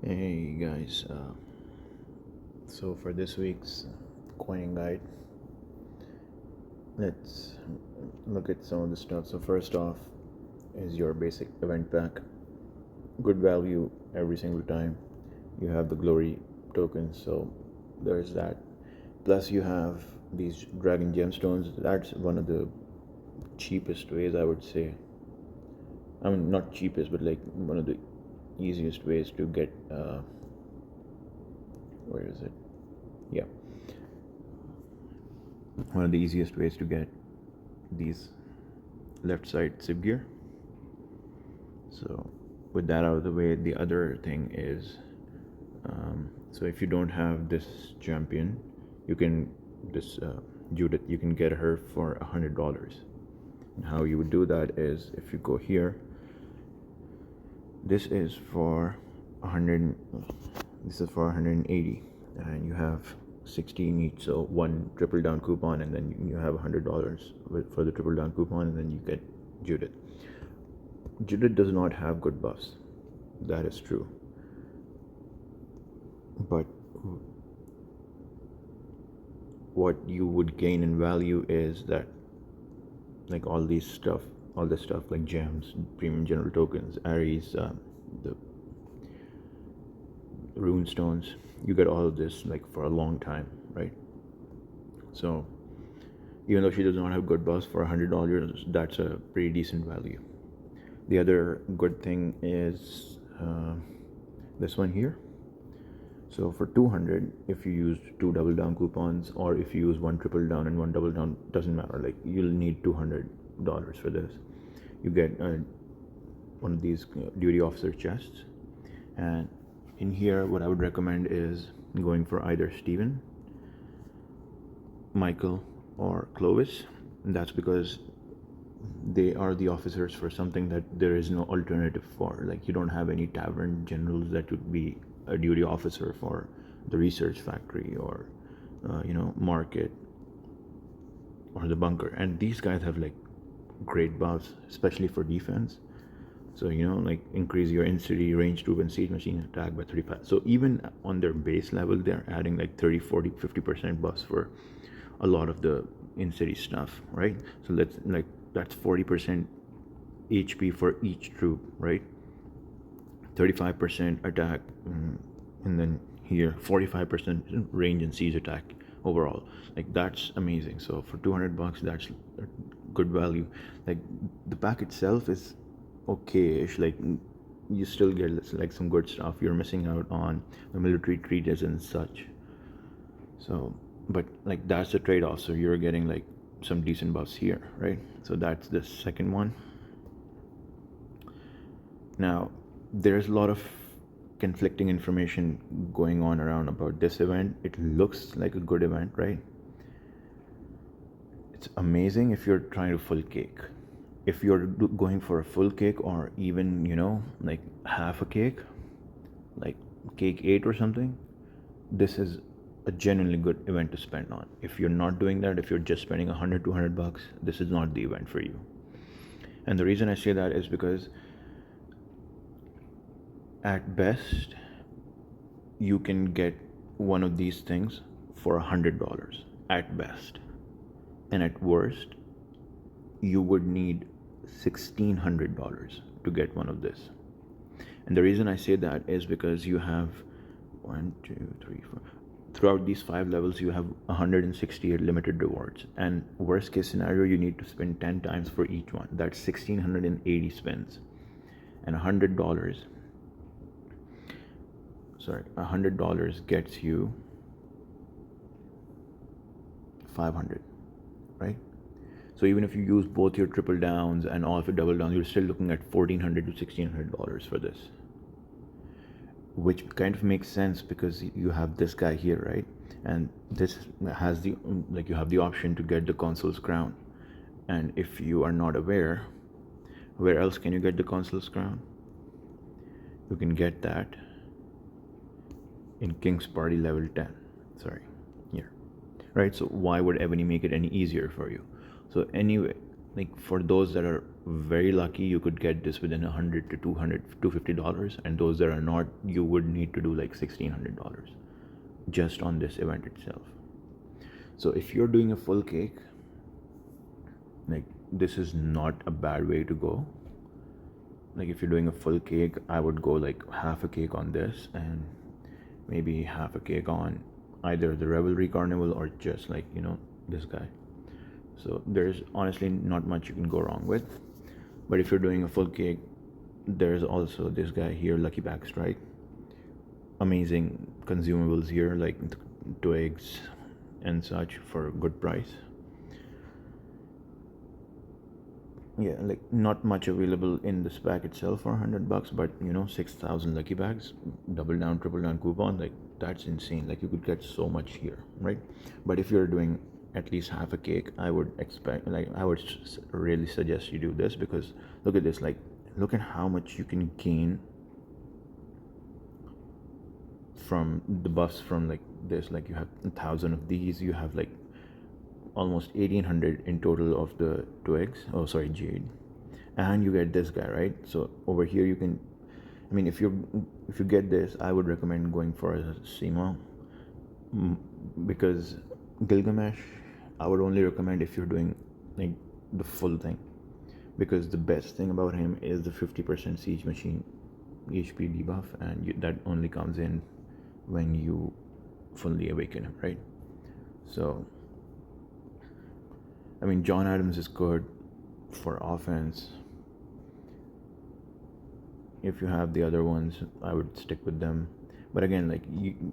Hey guys, so for this week's coining guide, let's look at some of the stuff. So first off is your basic event pack. Good value every single time. You have the glory tokens, so there's that. Plus you have these dragon gemstones. That's one of the cheapest ways, I would say. I mean, not cheapest, but like one of the easiest ways to get where is it? Yeah, one of the easiest ways to get these left side sib gear. So with that out of the way, the other thing is, so if you don't have this champion, you can Judith, you can get her for $100. And how you would do that is, if you go here, this is for 100, this is for 180, and you have 16 each, so one triple down coupon, and then you have $100 for the triple down coupon, and then you get Judith. Judith does not have good buffs, that is true, but what you would gain in value is that, like all this stuff like gems, premium general tokens, Aries, the rune stones, you get all of this like for a long time, right? So even though she does not have good buffs, for $100, that's a pretty decent value. The other good thing is this one here. So for 200, if you use two double down coupons, or if you use one triple down and one double down, doesn't matter, like you'll need $200 for this. You get one of these duty officer chests, and in here what I would recommend is going for either Steven, Michael, or Clovis. And that's because they are the officers for something that there is no alternative for. Like you don't have any tavern generals that would be a duty officer for the research factory, or market, or the bunker. And these guys have like great buffs, especially for defense. So like increase your in-city range troop and siege machine attack by 35. So even on their base level, they're adding like 30, 40, 50% buffs for a lot of the in-city stuff, right? So that's 40% HP for each troop, right? 35% attack, and then here 45% range and siege attack overall. Like that's amazing. So for $200, that's good value. Like the pack itself is okay-ish. Like you still get like some good stuff. You're missing out on the military treatise and such. So, but like that's the trade-off. So you're getting like some decent buffs here, right? So that's the second one. Now there's a lot of conflicting information going on around about this event. It looks like a good event, right? It's amazing if you're trying to full cake. If you're going for a full cake, or even like half a cake, like cake 8 or something, this is a genuinely good event to spend on. If you're not doing that, if you're just spending $100-200, this is not the event for you. And the reason I say that is because at best you can get one of these things for $100 at best, and at worst you would need $1,600 to get one of this. And the reason I say that is because you have 1, 2, 3, 4, throughout these 5 levels you have 168 limited rewards, and worst case scenario you need to spend 10 times for each one. That's 1,680 spins, and $100 gets you 500, right? So even if you use both your triple downs and all of your double downs, you're still looking at $1,400 to $1,600 for this, which kind of makes sense because you have this guy here, right? And this has the you have the option to get the consul's crown. And if you are not aware, where else can you get the consul's crown? You can get that in King's Party level 10. Here, right? So why would Evony make it any easier for you? So anyway, like for those that are very lucky, you could get this within $100 to $250, and those that are not, you would need to do like $1,600 just on this event itself. So if you're doing a full cake, like this is not a bad way to go. Like if you're doing a full cake, I would go like half a cake on this and maybe half a cake on either the Revelry Carnival or just like, this guy. So there's honestly not much you can go wrong with. But if you're doing a full cake, there's also this guy here, Lucky Back Strike. Amazing consumables here, like twigs and such for a good price. Yeah, like not much available in this pack itself for $100, but 6,000 lucky bags, double down, triple down coupon, like that's insane. Like you could get so much here, right? But if you're doing at least half a cake, I would really suggest you do this, because look at this, like look at how much you can gain from the buffs from like this. Like you have 1,000 of these, you have like almost 1,800 in total of the twigs, jade, and you get this guy, right? So over here you can, if you get this, I would recommend going for a Sima, because Gilgamesh I would only recommend if you're doing like the full thing, because the best thing about him is the 50% siege machine HP debuff, and that only comes in when you fully awaken him, right? So John Adams is good for offense. If you have the other ones, I would stick with them. But again, like you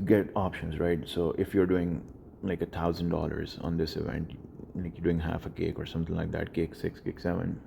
get options, right? So if you're doing like $1,000 on this event, like you're doing half a cake or something like that, cake 6, cake 7,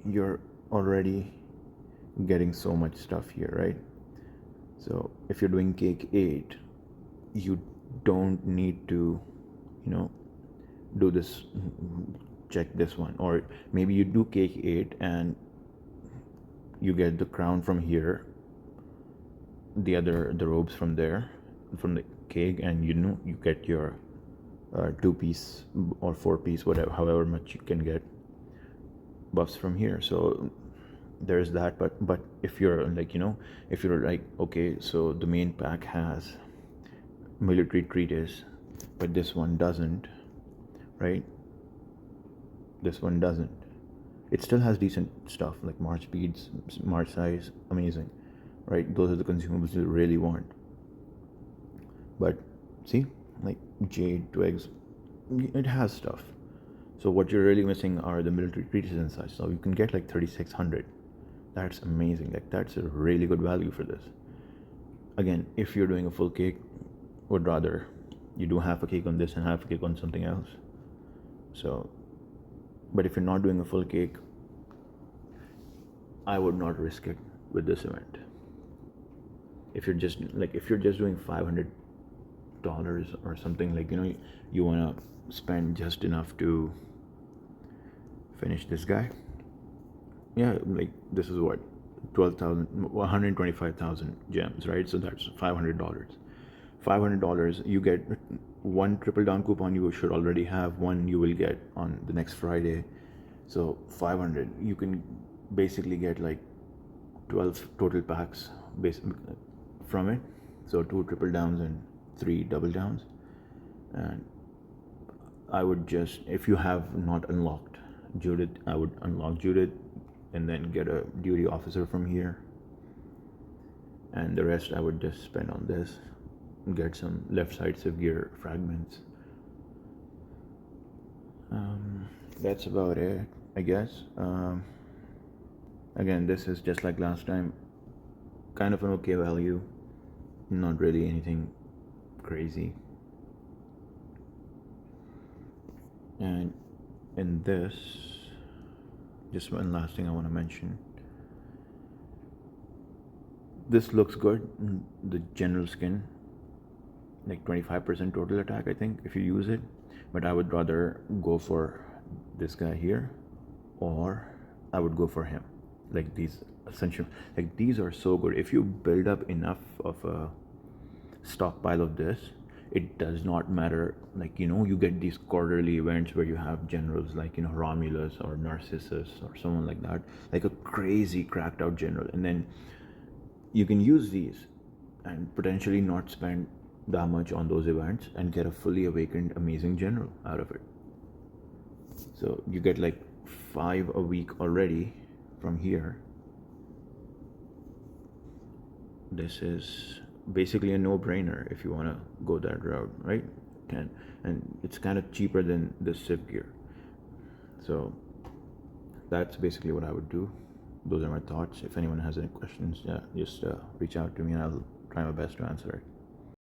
you're already getting so much stuff here, right? So if you're doing cake 8, you don't need to, do this, check this one. Or maybe you do cake 8 and you get the crown from here, the robes from there, from the cake, and you get your 2-piece or 4-piece, whatever, however much you can get buffs from here. So there's that. But if you're like, if you're like, okay, so the main pack has military treatise, but this one doesn't, right? This one doesn't. It still has decent stuff like march beads, march size, amazing, right? Those are the consumables you really want. But see, like jade, twigs, it has stuff. So what you're really missing are the military treatises and such. So you can get like 3,600. That's amazing. Like that's a really good value for this. Again, if you're doing a full cake, would rather you do half a cake on this and half a cake on something else. So, but if you're not doing a full cake, I would not risk it with this event. If you're just doing $500 or something, like you want to spend just enough to finish this guy, yeah, like this is what 125,000 gems, right? So that's $500. You get one triple down coupon. You should already have one. You will get on the next Friday. So 500. You can basically get like 12 total packs from it. So 2 triple downs and 3 double downs. And I would just, if you have not unlocked Judith, I would unlock Judith and then get a duty officer from here. And the rest I would just spend on this. Get some left side civ gear fragments. That's about it, I guess. Again, this is just like last time, kind of an okay value, not really anything crazy. And in this, just one last thing I want to mention. This looks good, the general skin, like 25% total attack, I think, if you use it. But I would rather go for this guy here, or I would go for him. Like these essential, like these are so good. If you build up enough of a stockpile of this, it does not matter. Like, you get these quarterly events where you have generals like, Romulus or Narcissus or someone like that, like a crazy cracked out general. And then you can use these and potentially not spend that much on those events and get a fully awakened, amazing general out of it. So you get like 5 a week already from here. This is basically a no-brainer if you want to go that route, right? And it's kind of cheaper than the Civ gear. So that's basically what I would do. Those are my thoughts. If anyone has any questions, just reach out to me and I'll try my best to answer it.